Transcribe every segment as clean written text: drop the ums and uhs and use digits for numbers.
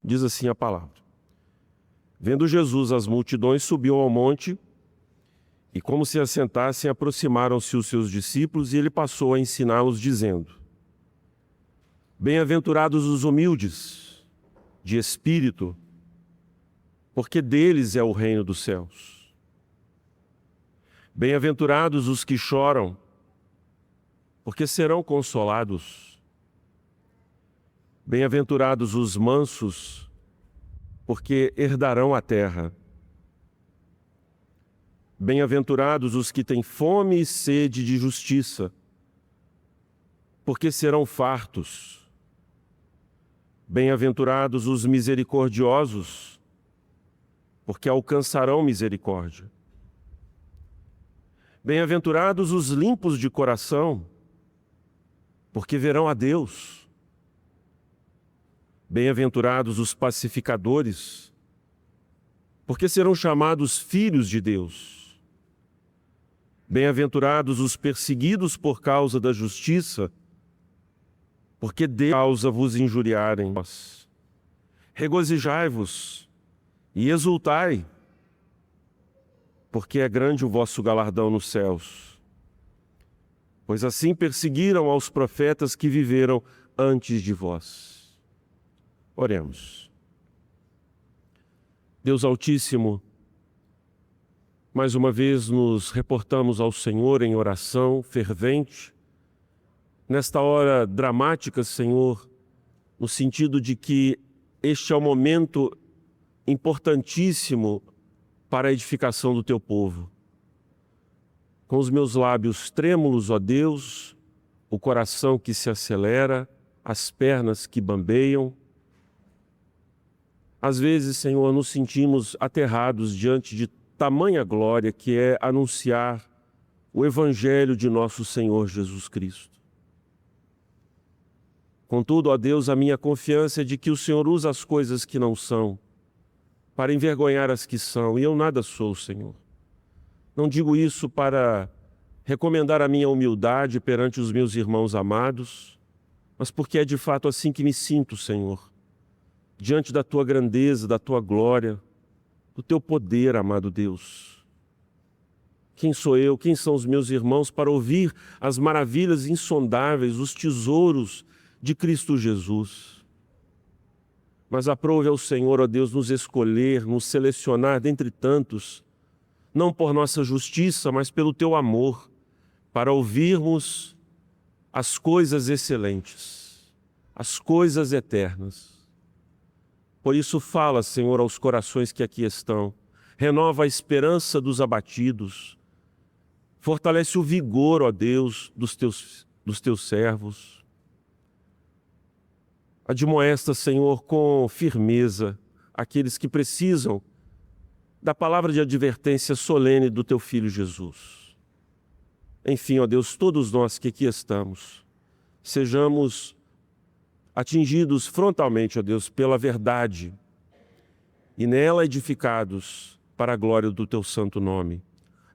Diz assim a palavra: Vendo Jesus as multidões, subiu ao monte, e como se assentassem, aproximaram-se os seus discípulos, e ele passou a ensiná-los, dizendo: Bem-aventurados os humildes de espírito, porque deles é o reino dos céus. Bem-aventurados os que choram, porque serão consolados. Bem-aventurados os mansos, porque herdarão a terra. Bem-aventurados os que têm fome e sede de justiça, porque serão fartos. Bem-aventurados os misericordiosos, porque alcançarão misericórdia. Bem-aventurados os limpos de coração, porque verão a Deus. Bem-aventurados os pacificadores, porque serão chamados filhos de Deus. Bem-aventurados os perseguidos por causa da justiça, porque de causa vos injuriarem. Regozijai-vos e exultai, porque é grande o vosso galardão nos céus. Pois assim perseguiram aos profetas que viveram antes de vós. Oremos. Deus Altíssimo, mais uma vez nos reportamos ao Senhor em oração fervente, nesta hora dramática, Senhor, no sentido de que este é um momento importantíssimo para a edificação do Teu povo. Com os meus lábios trêmulos, ó Deus, o coração que se acelera, as pernas que bambeiam. Às vezes, Senhor, nos sentimos aterrados diante de tamanha glória que é anunciar o Evangelho de nosso Senhor Jesus Cristo. Contudo, ó Deus, a minha confiança é de que o Senhor usa as coisas que não são para envergonhar as que são, e eu nada sou, Senhor. Não digo isso para recomendar a minha humildade perante os meus irmãos amados, mas porque é de fato assim que me sinto, Senhor, diante da Tua grandeza, da Tua glória, do Teu poder, amado Deus. Quem sou eu, quem são os meus irmãos para ouvir as maravilhas insondáveis, os tesouros de Cristo Jesus? Mas aprove ao Senhor, ó Deus, nos escolher, nos selecionar dentre tantos, não por nossa justiça, mas pelo Teu amor, para ouvirmos as coisas excelentes, as coisas eternas. Por isso fala, Senhor, aos corações que aqui estão, renova a esperança dos abatidos, fortalece o vigor, ó Deus, dos teus servos. Admoesta, Senhor, com firmeza aqueles que precisam da palavra de advertência solene do Teu Filho Jesus. Enfim, ó Deus, todos nós que aqui estamos, sejamos atingidos frontalmente, ó Deus, pela verdade e nela edificados para a glória do Teu santo nome.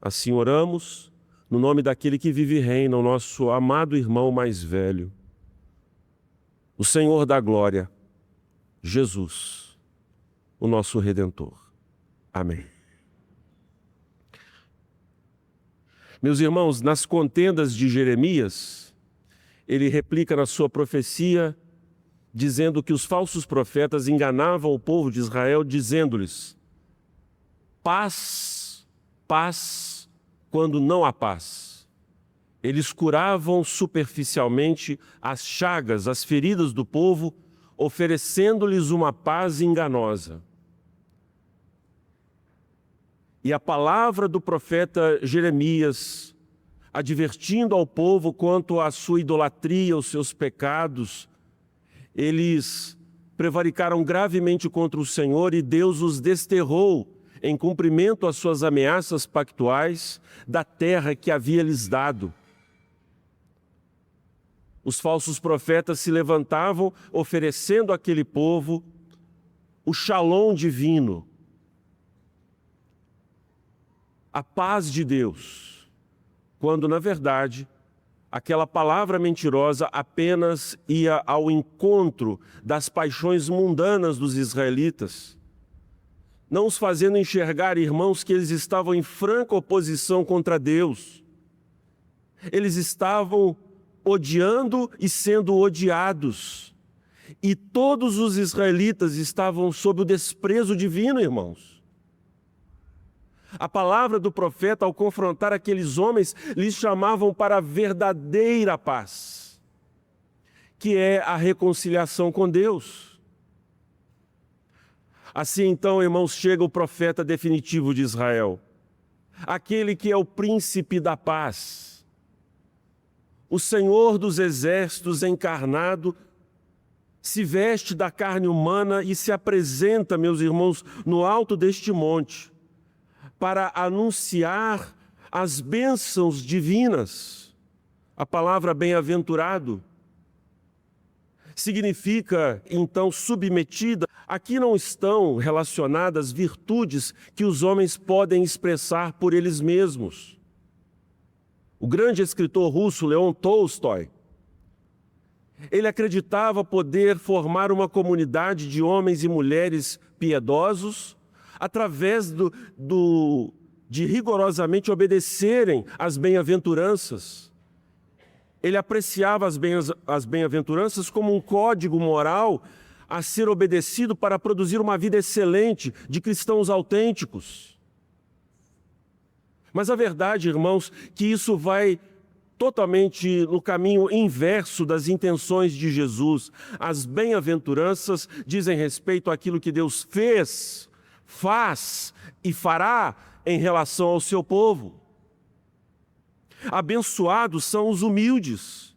Assim oramos, no nome daquele que vive e reina, o nosso amado irmão mais velho, o Senhor da glória, Jesus, o nosso Redentor. Amém. Meus irmãos, nas contendas de Jeremias, ele replica na sua profecia, dizendo que os falsos profetas enganavam o povo de Israel, dizendo-lhes: paz, paz, quando não há paz. Eles curavam superficialmente as chagas, as feridas do povo, oferecendo-lhes uma paz enganosa. E a palavra do profeta Jeremias, advertindo ao povo quanto à sua idolatria, aos seus pecados, eles prevaricaram gravemente contra o Senhor e Deus os desterrou, em cumprimento às suas ameaças pactuais, da terra que havia lhes dado. Os falsos profetas se levantavam, oferecendo àquele povo o shalom divino, a paz de Deus, quando, na verdade, aquela palavra mentirosa apenas ia ao encontro das paixões mundanas dos israelitas, não os fazendo enxergar, irmãos, que eles estavam em franca oposição contra Deus. Eles estavam odiando e sendo odiados. E todos os israelitas estavam sob o desprezo divino, irmãos. A palavra do profeta, ao confrontar aqueles homens, lhes chamavam para a verdadeira paz, que é a reconciliação com Deus. Assim, então, irmãos, chega o profeta definitivo de Israel, aquele que é o príncipe da paz, o Senhor dos exércitos encarnado, se veste da carne humana e se apresenta, meus irmãos, no alto deste monte, para anunciar as bênçãos divinas. A palavra bem-aventurado significa, então, submetida. Aqui não estão relacionadas virtudes que os homens podem expressar por eles mesmos. O grande escritor russo Leon Tolstói, ele acreditava poder formar uma comunidade de homens e mulheres piedosos através de rigorosamente obedecerem às bem-aventuranças. Ele apreciava as bem-aventuranças como um código moral a ser obedecido para produzir uma vida excelente de cristãos autênticos. Mas a verdade, irmãos, que isso vai totalmente no caminho inverso das intenções de Jesus. As bem-aventuranças dizem respeito àquilo que Deus fez, faz e fará em relação ao seu povo. Abençoados são os humildes.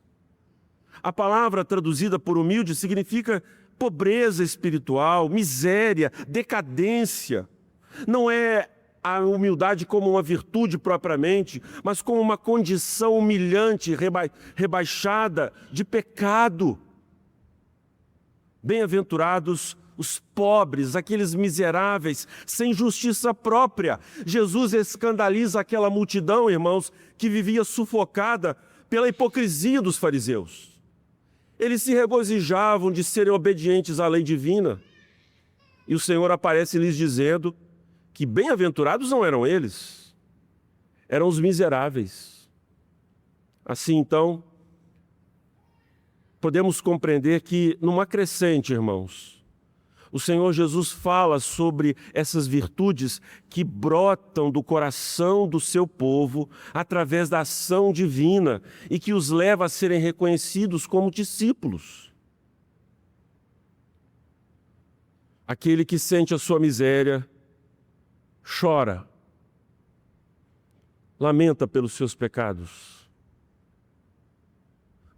A palavra traduzida por humilde significa pobreza espiritual, miséria, decadência. Não é a humildade como uma virtude propriamente, mas como uma condição humilhante, rebaixada de pecado. Bem-aventurados os pobres, aqueles miseráveis, sem justiça própria. Jesus escandaliza aquela multidão, irmãos, que vivia sufocada pela hipocrisia dos fariseus. Eles se regozijavam de serem obedientes à lei divina. E o Senhor aparece lhes dizendo que bem-aventurados não eram eles, eram os miseráveis. Assim, então, podemos compreender que, numa crescente, irmãos, o Senhor Jesus fala sobre essas virtudes que brotam do coração do seu povo através da ação divina e que os leva a serem reconhecidos como discípulos. Aquele que sente a sua miséria, chora, lamenta pelos seus pecados.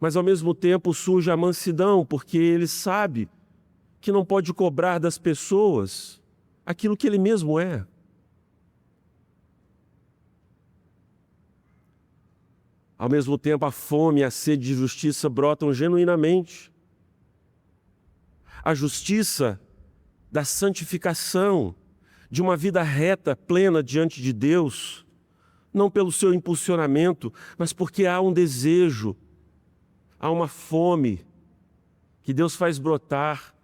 Mas ao mesmo tempo surge a mansidão, porque ele sabe que não pode cobrar das pessoas aquilo que ele mesmo é. Ao mesmo tempo, a fome e a sede de justiça brotam genuinamente. A justiça da santificação, de uma vida reta, plena diante de Deus, não pelo seu impulsionamento, mas porque há um desejo, há uma fome que Deus faz brotar,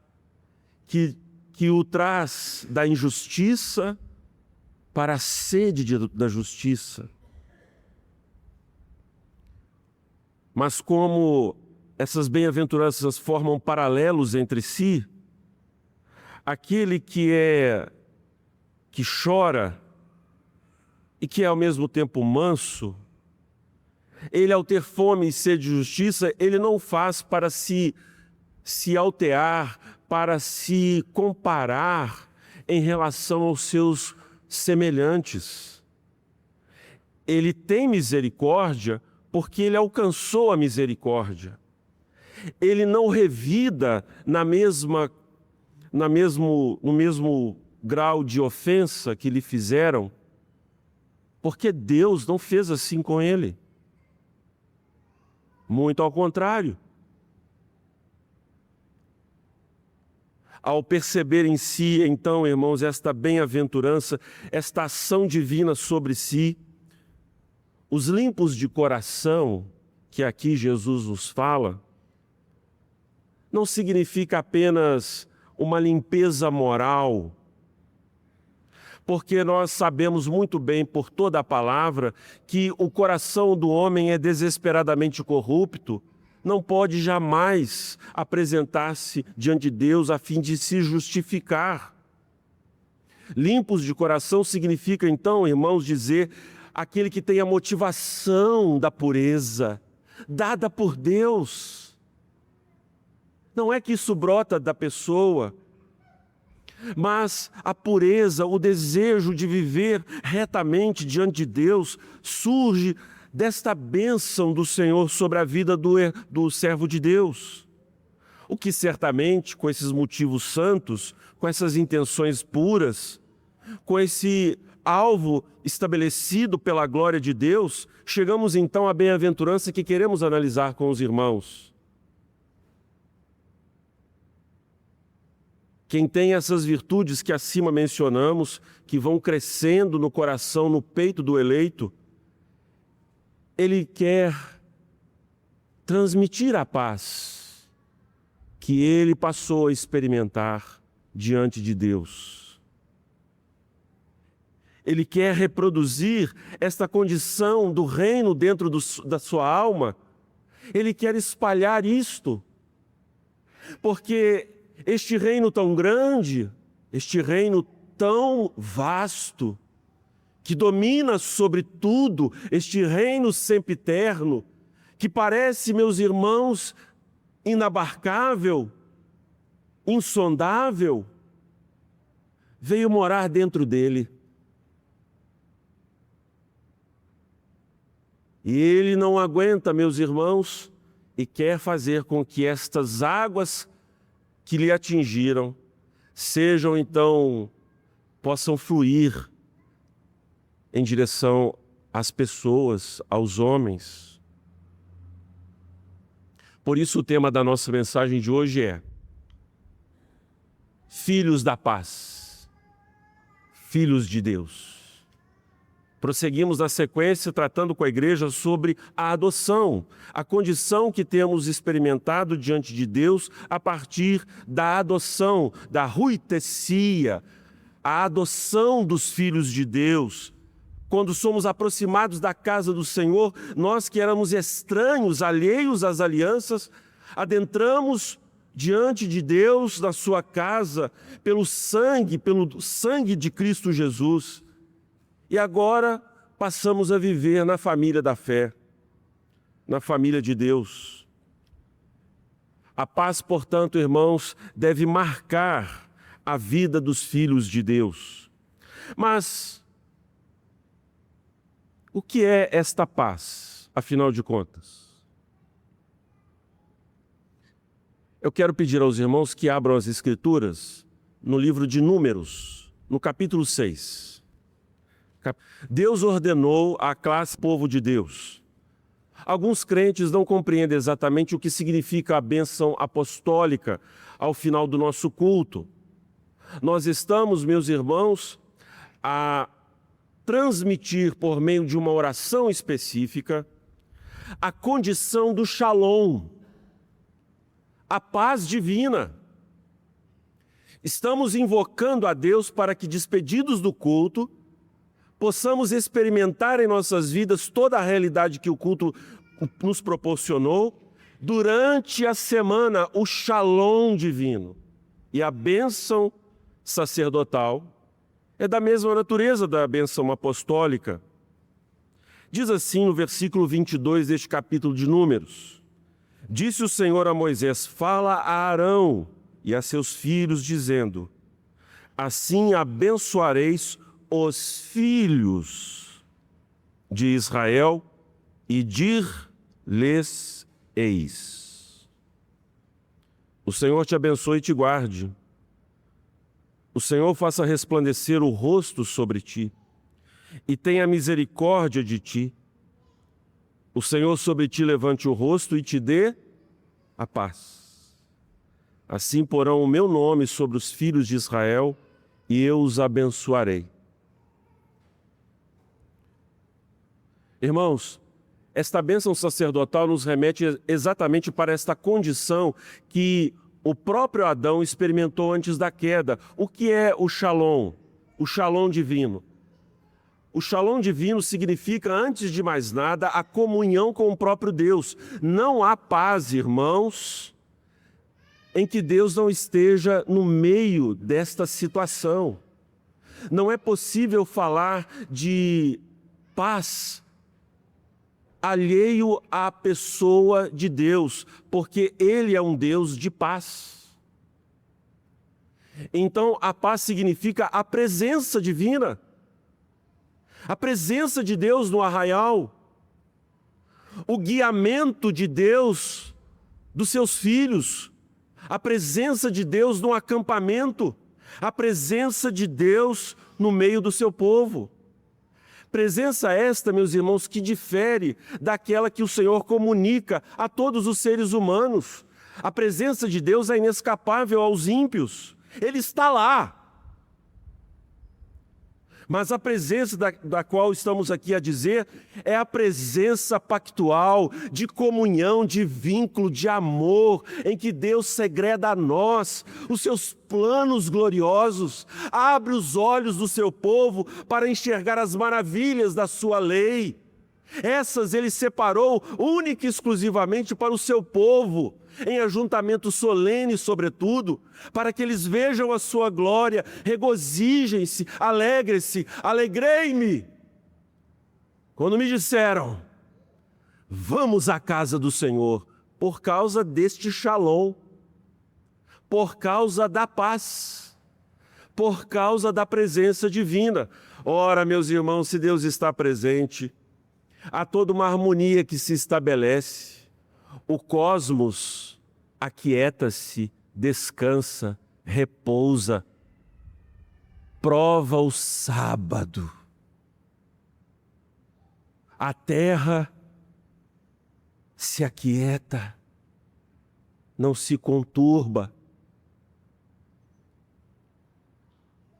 que o traz da injustiça para a sede da justiça. Mas como essas bem-aventuranças formam paralelos entre si, aquele que chora e que é ao mesmo tempo manso, ele, ao ter fome e sede de justiça, ele não faz para se altear, para se comparar em relação aos seus semelhantes. Ele tem misericórdia porque ele alcançou a misericórdia. Ele não revida no mesmo grau de ofensa que lhe fizeram, porque Deus não fez assim com ele. Muito ao contrário. Ao perceber em si, então, irmãos, esta bem-aventurança, esta ação divina sobre si, os limpos de coração, que aqui Jesus nos fala, não significa apenas uma limpeza moral, porque nós sabemos muito bem por toda a palavra que o coração do homem é desesperadamente corrupto, não pode jamais apresentar-se diante de Deus a fim de se justificar. Limpos de coração significa então, irmãos, dizer aquele que tem a motivação da pureza, dada por Deus. Não é que isso brota da pessoa, mas a pureza, o desejo de viver retamente diante de Deus, surge desta bênção do Senhor sobre a vida do servo de Deus. O que certamente, com esses motivos santos, com essas intenções puras, com esse alvo estabelecido pela glória de Deus, chegamos então à bem-aventurança que queremos analisar com os irmãos. Quem tem essas virtudes que acima mencionamos, que vão crescendo no coração, no peito do eleito, ele quer transmitir a paz que ele passou a experimentar diante de Deus. Ele quer reproduzir esta condição do reino dentro da sua alma. Ele quer espalhar isto, porque este reino tão grande, este reino tão vasto, que domina sobre tudo, este reino sempiterno, que parece, meus irmãos, inabarcável, insondável, veio morar dentro dele. E ele não aguenta, meus irmãos, e quer fazer com que estas águas que lhe atingiram sejam então, possam fluir em direção às pessoas, aos homens. Por isso o tema da nossa mensagem de hoje é Filhos da Paz, Filhos de Deus. Prosseguimos na sequência tratando com a igreja sobre a adoção, a condição que temos experimentado diante de Deus a partir da adoção, da huitesia, a adoção dos filhos de Deus. Quando somos aproximados da casa do Senhor, nós que éramos estranhos, alheios às alianças, adentramos diante de Deus, na sua casa, pelo sangue de Cristo Jesus. E agora passamos a viver na família da fé, na família de Deus. A paz, portanto, irmãos, deve marcar a vida dos filhos de Deus. Mas o que é esta paz, afinal de contas? Eu quero pedir aos irmãos que abram as Escrituras no livro de Números, no capítulo 6. Deus ordenou à classe povo de Deus. Alguns crentes não compreendem exatamente o que significa a bênção apostólica ao final do nosso culto. Nós estamos, meus irmãos, a transmitir por meio de uma oração específica a condição do shalom, a paz divina. Estamos invocando a Deus para que, despedidos do culto, possamos experimentar em nossas vidas toda a realidade que o culto nos proporcionou, durante a semana, o shalom divino. E a bênção sacerdotal é da mesma natureza da bênção apostólica. Diz assim no versículo 22 deste capítulo de Números: Disse o Senhor a Moisés: Fala a Arão e a seus filhos, dizendo: Assim abençoareis os filhos de Israel e dir-lhes-eis. O Senhor te abençoe e te guarde. O Senhor faça resplandecer o rosto sobre ti e tenha misericórdia de ti. O Senhor sobre ti levante o rosto e te dê a paz. Assim porão o meu nome sobre os filhos de Israel e eu os abençoarei. Irmãos, esta bênção sacerdotal nos remete exatamente para esta condição que o próprio Adão experimentou antes da queda. O que é o shalom? O shalom divino. O shalom divino significa, antes de mais nada, a comunhão com o próprio Deus. Não há paz, irmãos, em que Deus não esteja no meio desta situação. Não é possível falar de paz alheio à pessoa de Deus, porque Ele é um Deus de paz. Então, a paz significa a presença divina, a presença de Deus no arraial, o guiamento de Deus dos seus filhos, a presença de Deus no acampamento, a presença de Deus no meio do seu povo. Presença esta, meus irmãos, que difere daquela que o Senhor comunica a todos os seres humanos. A presença de Deus é inescapável aos ímpios. Ele está lá. Mas a presença da qual estamos aqui a dizer é a presença pactual, de comunhão, de vínculo, de amor, em que Deus segreda a nós os seus planos gloriosos, abre os olhos do seu povo para enxergar as maravilhas da sua lei. Essas ele separou única e exclusivamente para o seu povo, em ajuntamento solene, sobretudo, para que eles vejam a sua glória, regozijem-se, alegrem-se, alegrei-me. Quando me disseram, vamos à casa do Senhor, por causa deste shalom, por causa da paz, por causa da presença divina. Ora, meus irmãos, se Deus está presente, há toda uma harmonia que se estabelece. O cosmos aquieta-se, descansa, repousa, prova o sábado. A terra se aquieta, não se conturba,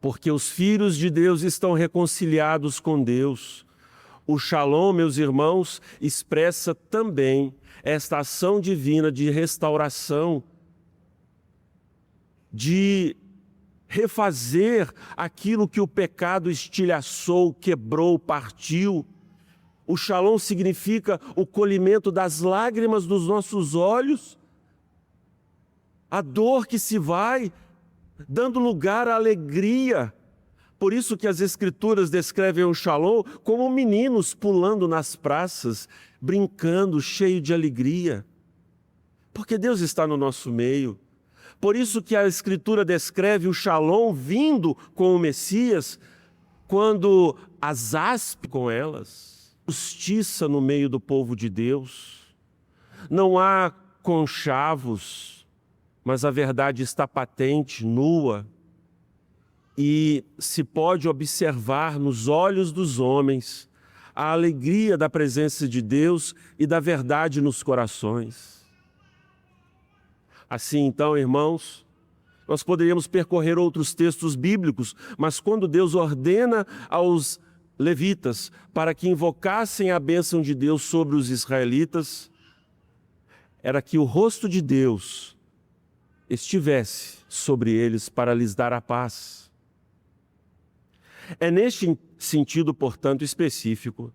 porque os filhos de Deus estão reconciliados com Deus. O shalom, meus irmãos, expressa também esta ação divina de restauração, de refazer aquilo que o pecado estilhaçou, quebrou, partiu. O shalom significa o colhimento das lágrimas dos nossos olhos, a dor que se vai, dando lugar à alegria. Por isso que as Escrituras descrevem o shalom como meninos pulando nas praças, brincando, cheio de alegria. Porque Deus está no nosso meio. Por isso que a Escritura descreve o shalom vindo com o Messias, quando as aspe com elas, justiça no meio do povo de Deus. Não há conchavos, mas a verdade está patente, nua. E se pode observar nos olhos dos homens a alegria da presença de Deus e da verdade nos corações. Assim, então, irmãos, nós poderíamos percorrer outros textos bíblicos, mas quando Deus ordena aos levitas para que invocassem a bênção de Deus sobre os israelitas, era que o rosto de Deus estivesse sobre eles para lhes dar a paz. É neste sentido, portanto, específico,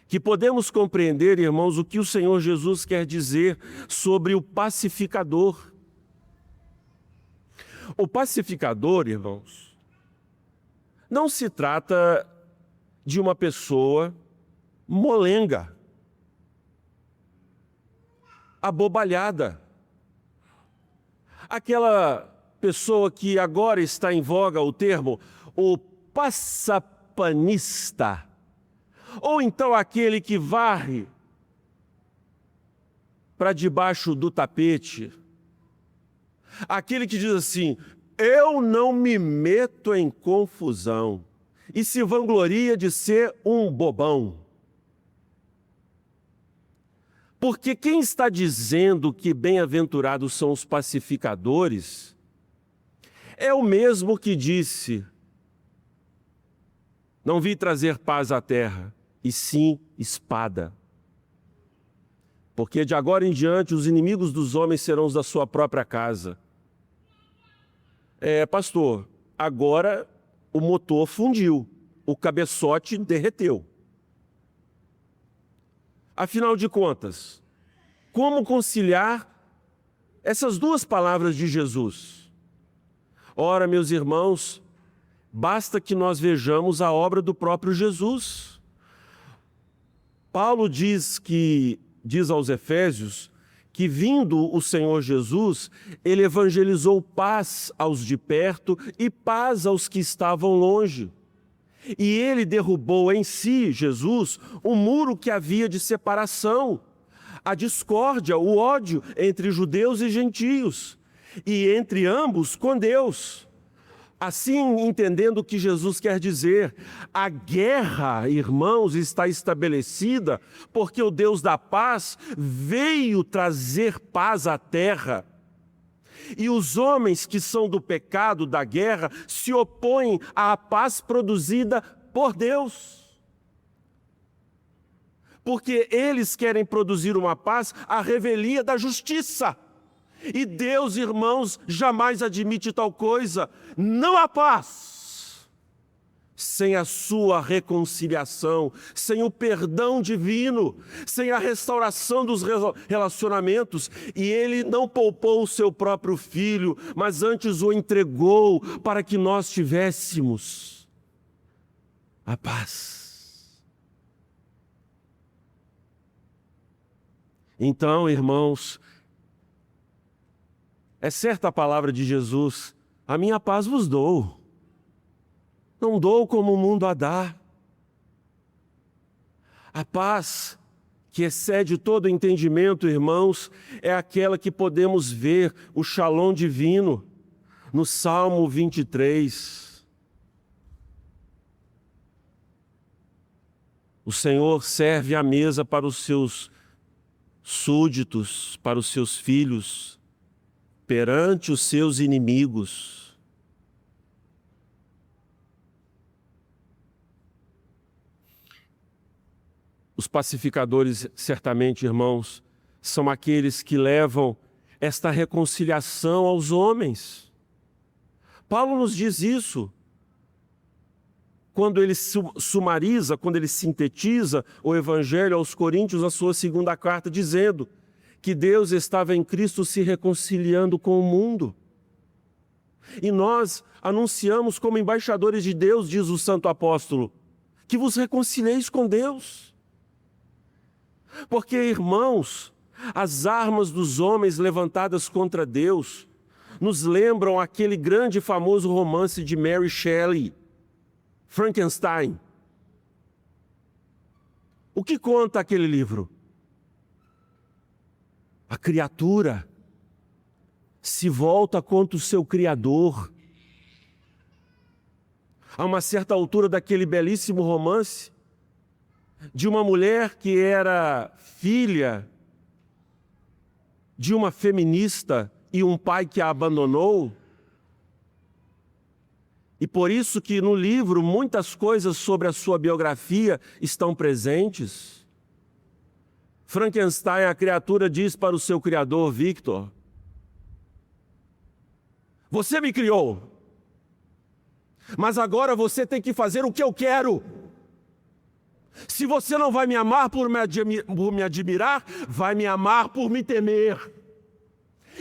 que podemos compreender, irmãos, o que o Senhor Jesus quer dizer sobre o pacificador. O pacificador, irmãos, não se trata de uma pessoa molenga, abobalhada, aquela pessoa que agora está em voga o termo, o passapanista, ou então aquele que varre para debaixo do tapete, aquele que diz assim, eu não me meto em confusão, e se vangloria de ser um bobão. Porque quem está dizendo que bem-aventurados são os pacificadores, é o mesmo que disse, não vim trazer paz à terra, e sim espada. porque de agora em diante os inimigos dos homens serão os da sua própria casa. Pastor, agora o motor fundiu, o cabeçote derreteu. Afinal de contas, como conciliar essas duas palavras de Jesus? Ora, meus irmãos, basta que nós vejamos a obra do próprio Jesus. Paulo diz aos Efésios que, vindo o Senhor Jesus, ele evangelizou paz aos de perto e paz aos que estavam longe. E ele derrubou em si, Jesus, o muro que havia de separação, a discórdia, o ódio entre judeus e gentios, e entre ambos com Deus. Assim, entendendo o que Jesus quer dizer, a guerra, irmãos, está estabelecida porque o Deus da paz veio trazer paz à terra. E os homens que são do pecado, da guerra, se opõem à paz produzida por Deus. Porque eles querem produzir uma paz à revelia da justiça. E Deus, irmãos, jamais admite tal coisa. Não há paz sem a sua reconciliação, sem o perdão divino, sem a restauração dos relacionamentos. E Ele não poupou o seu próprio Filho, mas antes o entregou para que nós tivéssemos a paz. Então, irmãos, é certa a palavra de Jesus: a minha paz vos dou, não dou como o mundo a dá. A paz que excede todo entendimento, irmãos, é aquela que podemos ver o Shalom divino no Salmo 23. O Senhor serve a mesa para os seus súditos, para os seus filhos, perante os seus inimigos. Os pacificadores, certamente, irmãos, são aqueles que levam esta reconciliação aos homens. Paulo nos diz isso quando ele sumariza, quando ele sintetiza o Evangelho aos Coríntios, a sua segunda carta, dizendo que Deus estava em Cristo se reconciliando com o mundo. E nós anunciamos como embaixadores de Deus, diz o santo apóstolo, que vos reconcilieis com Deus. Porque, irmãos, as armas dos homens levantadas contra Deus nos lembram aquele grande e famoso romance de Mary Shelley, Frankenstein. O que conta aquele livro? A criatura se volta contra o seu Criador. A uma certa altura daquele belíssimo romance, de uma mulher que era filha de uma feminista e um pai que a abandonou. E por isso que no livro muitas coisas sobre a sua biografia estão presentes. Frankenstein, a criatura, diz para o seu criador, Victor: você me criou, mas agora você tem que fazer o que eu quero. Se você não vai me amar por me admirar, vai me amar por me temer.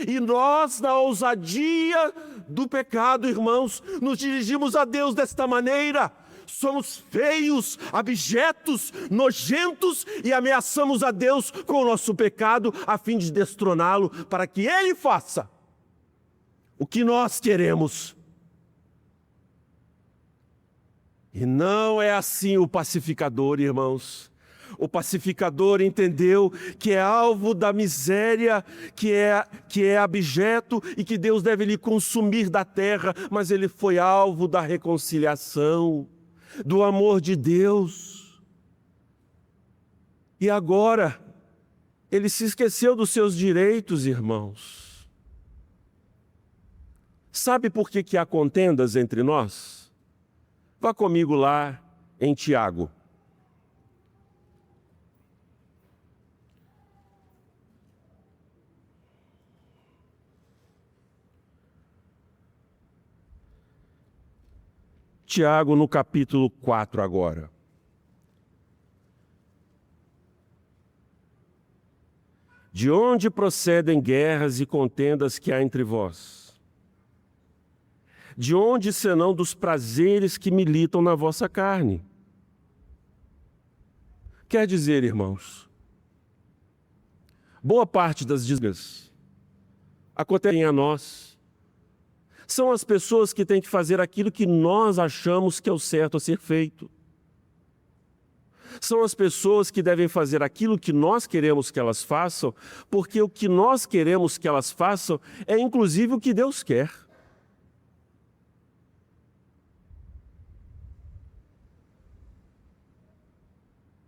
E nós, na ousadia do pecado, irmãos, nos dirigimos a Deus desta maneira. Somos feios, abjetos, nojentos e ameaçamos a Deus com o nosso pecado a fim de destroná-lo, para que Ele faça o que nós queremos. E não é assim o pacificador, irmãos. O pacificador entendeu que é alvo da miséria, que é abjeto e que Deus deve lhe consumir da terra, mas ele foi alvo da reconciliação, do amor de Deus. E agora, ele se esqueceu dos seus direitos, irmãos. Sabe por que há contendas entre nós? Vá comigo lá em Tiago. Tiago, no capítulo 4 agora. De onde procedem guerras e contendas que há entre vós? De onde senão dos prazeres que militam na vossa carne? Quer dizer, irmãos, boa parte das desgraças acontecem a nós. São as pessoas que têm que fazer aquilo que nós achamos que é o certo a ser feito. São as pessoas que devem fazer aquilo que nós queremos que elas façam, porque o que nós queremos que elas façam é inclusive o que Deus quer.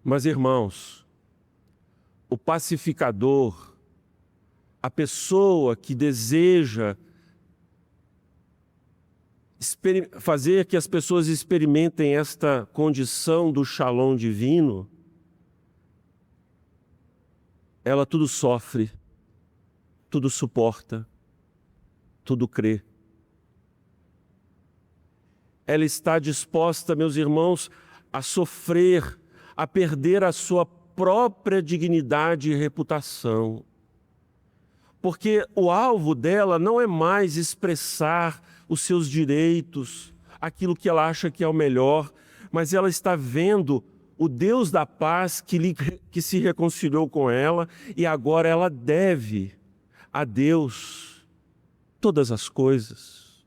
Mas, irmãos, o pacificador, a pessoa que deseja fazer que as pessoas experimentem esta condição do Shalom divino, ela tudo sofre, tudo suporta, tudo crê. Ela está disposta, meus irmãos, a sofrer, a perder a sua própria dignidade e reputação. Porque o alvo dela não é mais expressar os seus direitos, aquilo que ela acha que é o melhor, mas ela está vendo o Deus da paz que se reconciliou com ela e agora ela deve a Deus todas as coisas.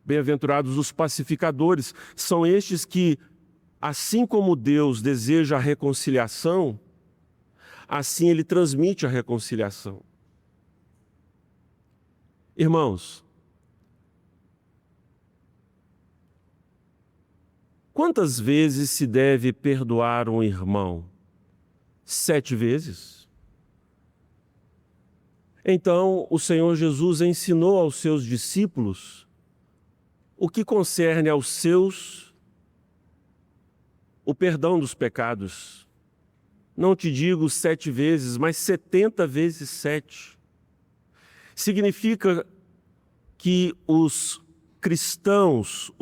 Bem-aventurados os pacificadores, são estes que, assim como Deus deseja a reconciliação, assim Ele transmite a reconciliação. Irmãos, quantas vezes se deve perdoar um irmão? 7 vezes? Então, o Senhor Jesus ensinou aos seus discípulos o que concerne aos seus, o perdão dos pecados. Não te digo 7 vezes, mas 70 vezes 7. Significa que os cristãos,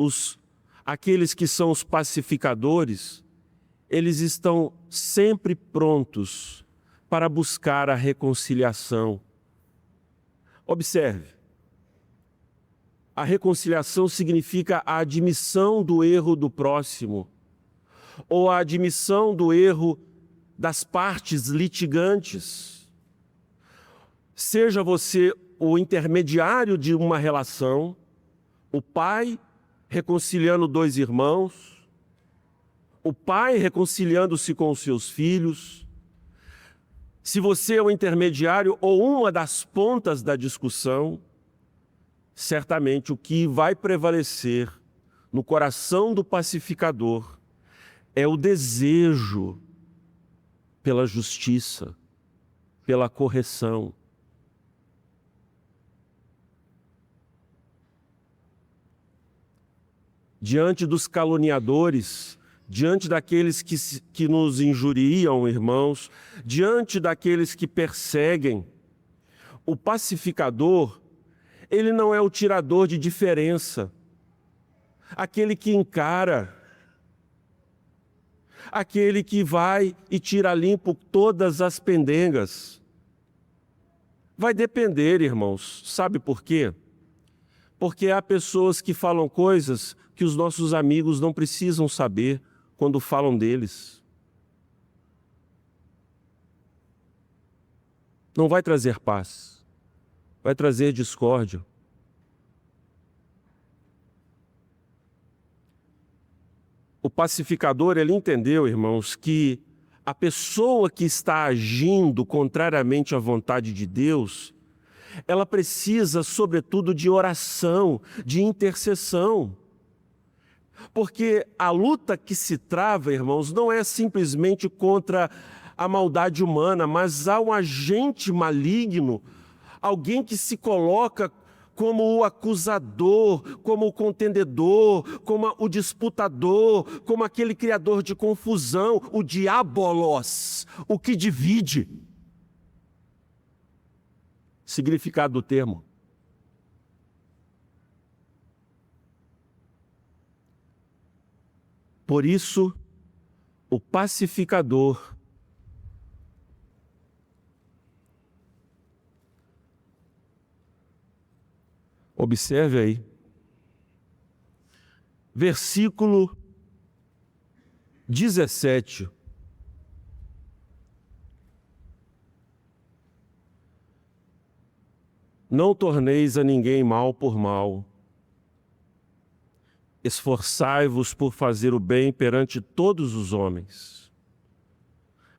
aqueles que são os pacificadores, eles estão sempre prontos para buscar a reconciliação. Observe, a reconciliação significa a admissão do erro do próximo, ou a admissão do erro das partes litigantes. Seja você o intermediário de uma relação, o pai reconciliando 2 irmãos, o pai reconciliando-se com os seus filhos. Se você é o intermediário ou uma das pontas da discussão, certamente o que vai prevalecer no coração do pacificador é o desejo pela justiça, pela correção. Diante dos caluniadores, diante daqueles que nos injuriam, irmãos, diante daqueles que perseguem, o pacificador, ele não é o tirador de diferença, aquele que encara, aquele que vai e tira limpo todas as pendengas. Vai depender, irmãos, sabe por quê? Porque há pessoas que falam coisas que os nossos amigos não precisam saber quando falam deles. Não vai trazer paz, vai trazer discórdia. O pacificador, ele entendeu, irmãos, que a pessoa que está agindo contrariamente à vontade de Deus, ela precisa, sobretudo, de oração, de intercessão. Porque a luta que se trava, irmãos, não é simplesmente contra a maldade humana, mas há um agente maligno, alguém que se coloca como o acusador, como o contendedor, como o disputador, como aquele criador de confusão, o diabolos, o que divide. Significado do termo: Por isso, o pacificador observe aí, versículo 17. Não torneis a ninguém mal por mal. Esforçai-vos por fazer o bem perante todos os homens.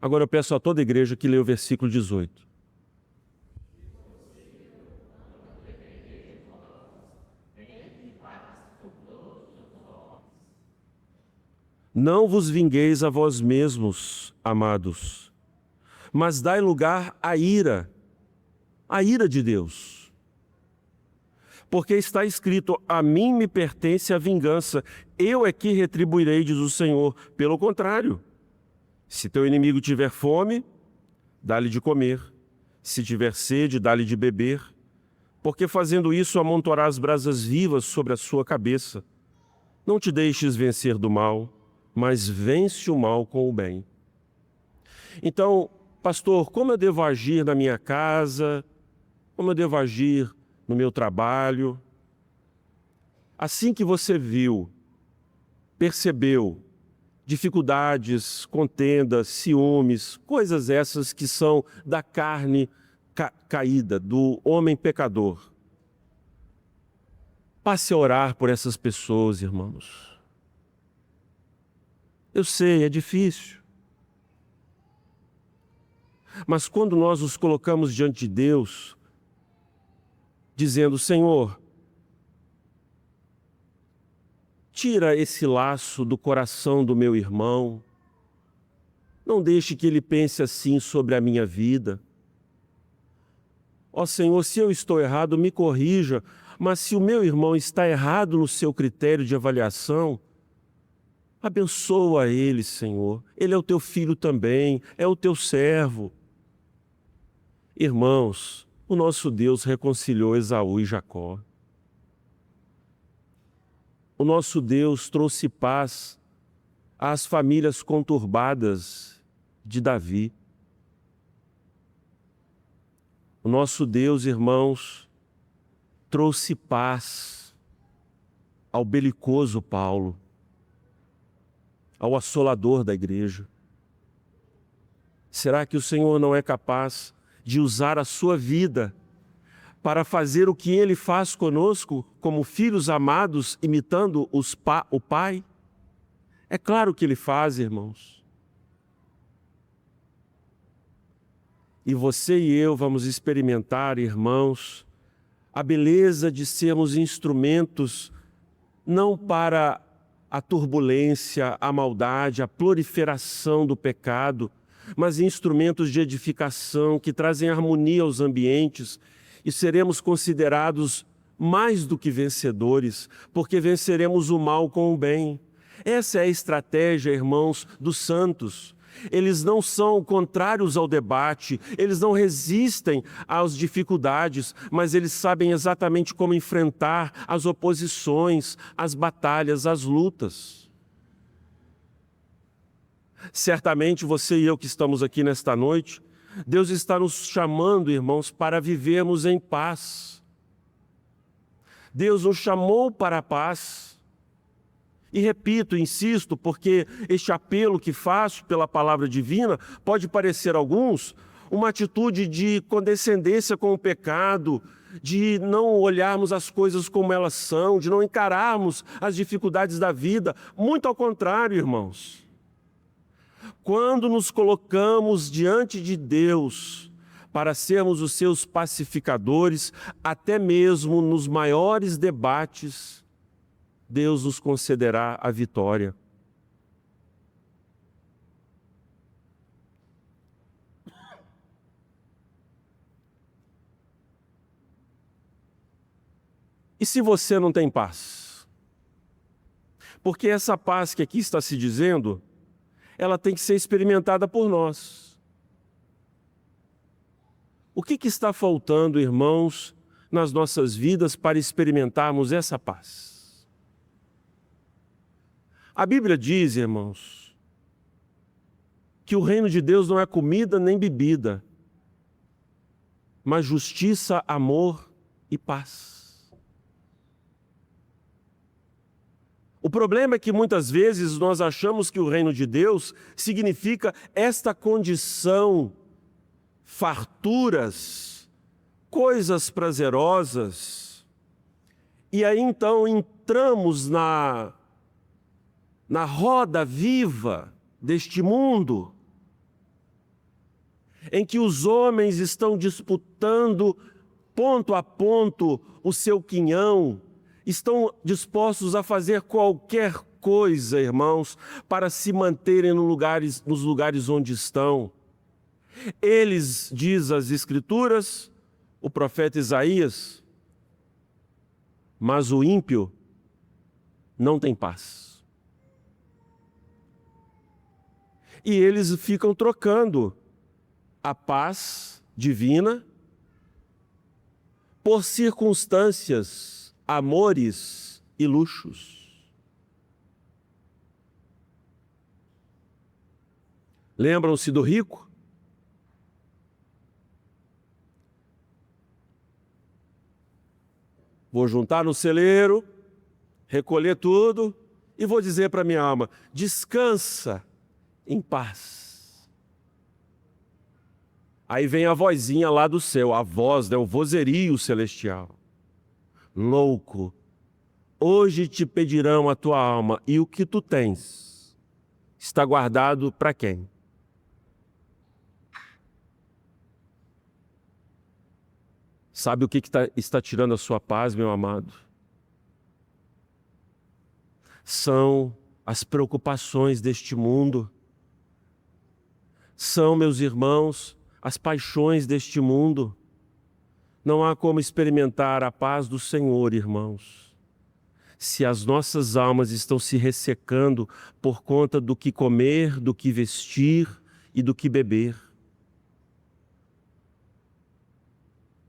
Agora eu peço a toda a igreja que leia o versículo 18. Não vos vingueis a vós mesmos, amados, mas dai lugar à ira de Deus. Porque está escrito, a mim me pertence a vingança, eu é que retribuirei, diz o Senhor. Pelo contrário, se teu inimigo tiver fome, dá-lhe de comer. Se tiver sede, dá-lhe de beber. Porque fazendo isso amontoarás brasas vivas sobre a sua cabeça. Não te deixes vencer do mal, mas vence o mal com o bem. Então, pastor, como eu devo agir na minha casa? Como eu devo agir no meu trabalho? Assim que você viu, percebeu dificuldades, contendas, ciúmes, coisas essas que são da carne caída, do homem pecador, passe a orar por essas pessoas, irmãos. Eu sei, é difícil. Mas quando nós nos colocamos diante de Deus, dizendo, Senhor, tira esse laço do coração do meu irmão, não deixe que ele pense assim sobre a minha vida. Ó Senhor, se eu estou errado, me corrija, mas se o meu irmão está errado no seu critério de avaliação, abençoa ele, Senhor. Ele é o teu filho também, é o teu servo. Irmãos, o nosso Deus reconciliou Esaú e Jacó. O nosso Deus trouxe paz às famílias conturbadas de Davi. O nosso Deus, irmãos, trouxe paz ao belicoso Paulo, ao assolador da igreja. Será que o Senhor não é capaz de usar a sua vida para fazer o que Ele faz conosco, como filhos amados, imitando o Pai? É claro que Ele faz, irmãos. E você e eu vamos experimentar, irmãos, a beleza de sermos instrumentos não para a turbulência, a maldade, a proliferação do pecado, mas instrumentos de edificação que trazem harmonia aos ambientes, e seremos considerados mais do que vencedores, porque venceremos o mal com o bem. Essa é a estratégia, irmãos, dos santos. Eles não são contrários ao debate, eles não resistem às dificuldades, mas eles sabem exatamente como enfrentar as oposições, as batalhas, as lutas. Certamente você e eu que estamos aqui nesta noite, Deus está nos chamando, irmãos, para vivermos em paz. Deus nos chamou para a paz. E repito, insisto, porque este apelo que faço pela palavra divina pode parecer a alguns uma atitude de condescendência com o pecado, de não olharmos as coisas como elas são, de não encararmos as dificuldades da vida. Muito ao contrário, irmãos. Quando nos colocamos diante de Deus para sermos os seus pacificadores, até mesmo nos maiores debates, Deus nos concederá a vitória. E se você não tem paz? Porque essa paz que aqui está se dizendo, ela tem que ser experimentada por nós. O que está faltando, irmãos, nas nossas vidas para experimentarmos essa paz? A Bíblia diz, irmãos, que o reino de Deus não é comida nem bebida, mas justiça, amor e paz. O problema é que muitas vezes nós achamos que o reino de Deus significa esta condição, farturas, coisas prazerosas, e aí então entramos na roda viva deste mundo, em que os homens estão disputando ponto a ponto o seu quinhão, estão dispostos a fazer qualquer coisa, irmãos, para se manterem nos lugares onde estão. Eles, diz as Escrituras, o profeta Isaías, mas o ímpio não tem paz. E eles ficam trocando a paz divina por circunstâncias, amores e luxos. Lembram-se do rico? Vou juntar no celeiro, recolher tudo e vou dizer para minha alma: descansa em paz. Aí vem a vozinha lá do céu, a voz, o vozerio celestial. Louco, hoje te pedirão a tua alma, e o que tu tens está guardado para quem? Sabe o que está tirando a sua paz, meu amado? São as preocupações deste mundo. São, meus irmãos, as paixões deste mundo. Não há como experimentar a paz do Senhor, irmãos, se as nossas almas estão se ressecando por conta do que comer, do que vestir e do que beber.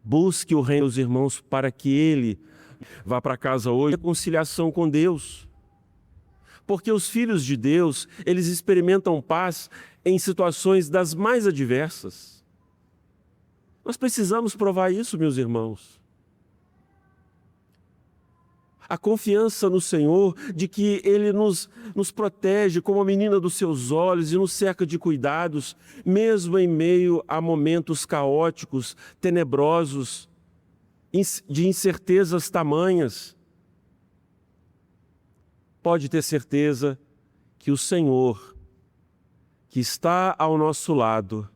Busque o reino dos irmãos para que ele vá para casa hoje, reconciliação com Deus. Porque os filhos de Deus, eles experimentam paz em situações das mais adversas. Nós precisamos provar isso, meus irmãos. A confiança no Senhor de que Ele nos protege como a menina dos seus olhos e nos cerca de cuidados, mesmo em meio a momentos caóticos, tenebrosos, de incertezas tamanhas. Pode ter certeza que o Senhor, que está ao nosso lado,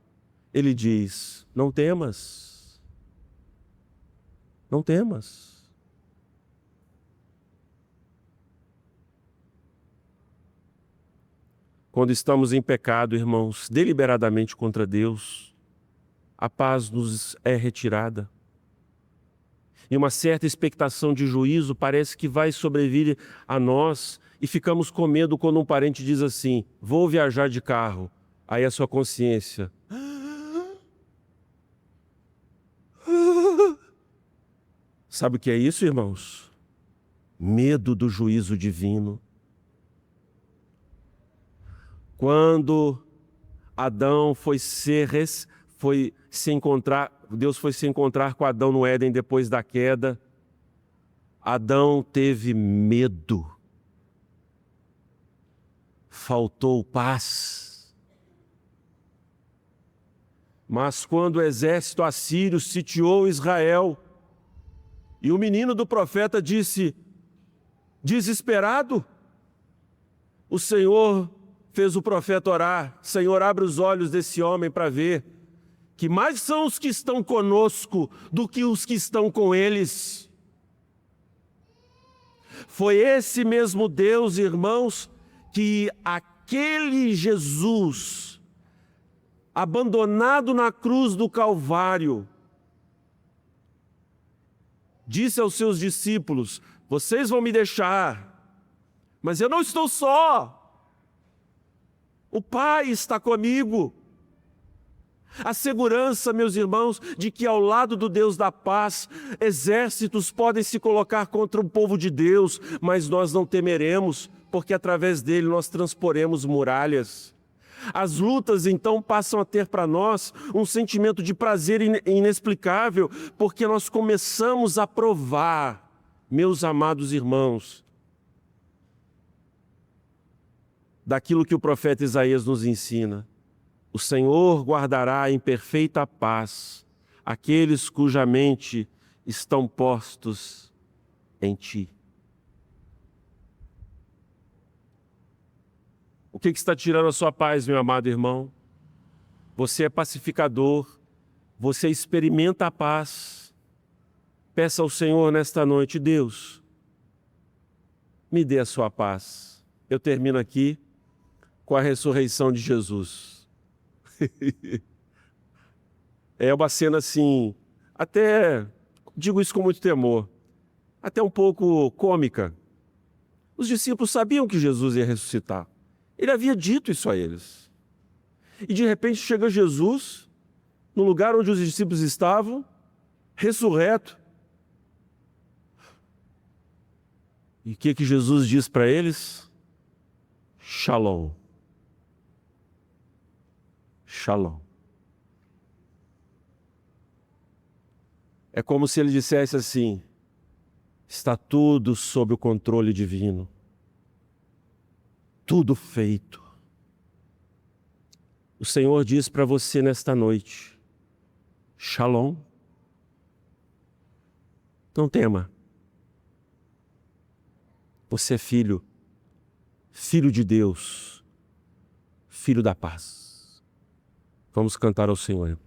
Ele diz: não temas, não temas. Quando estamos em pecado, irmãos, deliberadamente contra Deus, a paz nos é retirada. E uma certa expectação de juízo parece que vai sobrevir a nós e ficamos com medo quando um parente diz assim: vou viajar de carro. Aí a sua consciência: sabe o que é isso, irmãos? Medo do juízo divino. Quando Adão Deus foi se encontrar com Adão no Éden depois da queda, Adão teve medo. Faltou paz. Mas quando o exército assírio sitiou Israel, e o menino do profeta disse, desesperado, o Senhor fez o profeta orar: Senhor, abre os olhos desse homem para ver que mais são os que estão conosco do que os que estão com eles. Foi esse mesmo Deus, irmãos, que aquele Jesus, abandonado na cruz do Calvário, disse aos seus discípulos: vocês vão me deixar, mas eu não estou só. O Pai está comigo. A segurança, meus irmãos, de que ao lado do Deus da paz, exércitos podem se colocar contra o povo de Deus, mas nós não temeremos, porque através dele nós transporemos muralhas. As lutas então passam a ter para nós um sentimento de prazer inexplicável, porque nós começamos a provar, meus amados irmãos, daquilo que o profeta Isaías nos ensina. O Senhor guardará em perfeita paz aqueles cuja mente estão postos em ti. O que está tirando a sua paz, meu amado irmão? Você é pacificador, você experimenta a paz. Peça ao Senhor nesta noite: Deus, me dê a sua paz. Eu termino aqui com a ressurreição de Jesus. É uma cena assim, até, digo isso com muito temor, até um pouco cômica. Os discípulos sabiam que Jesus ia ressuscitar. Ele havia dito isso a eles. E de repente chega Jesus, no lugar onde os discípulos estavam, ressurreto. E o que Jesus diz para eles? Shalom. Shalom. É como se ele dissesse assim: está tudo sob o controle divino. Tudo feito. O Senhor diz para você nesta noite: Shalom. Não tema. Você é filho, filho de Deus, filho da paz. Vamos cantar ao Senhor.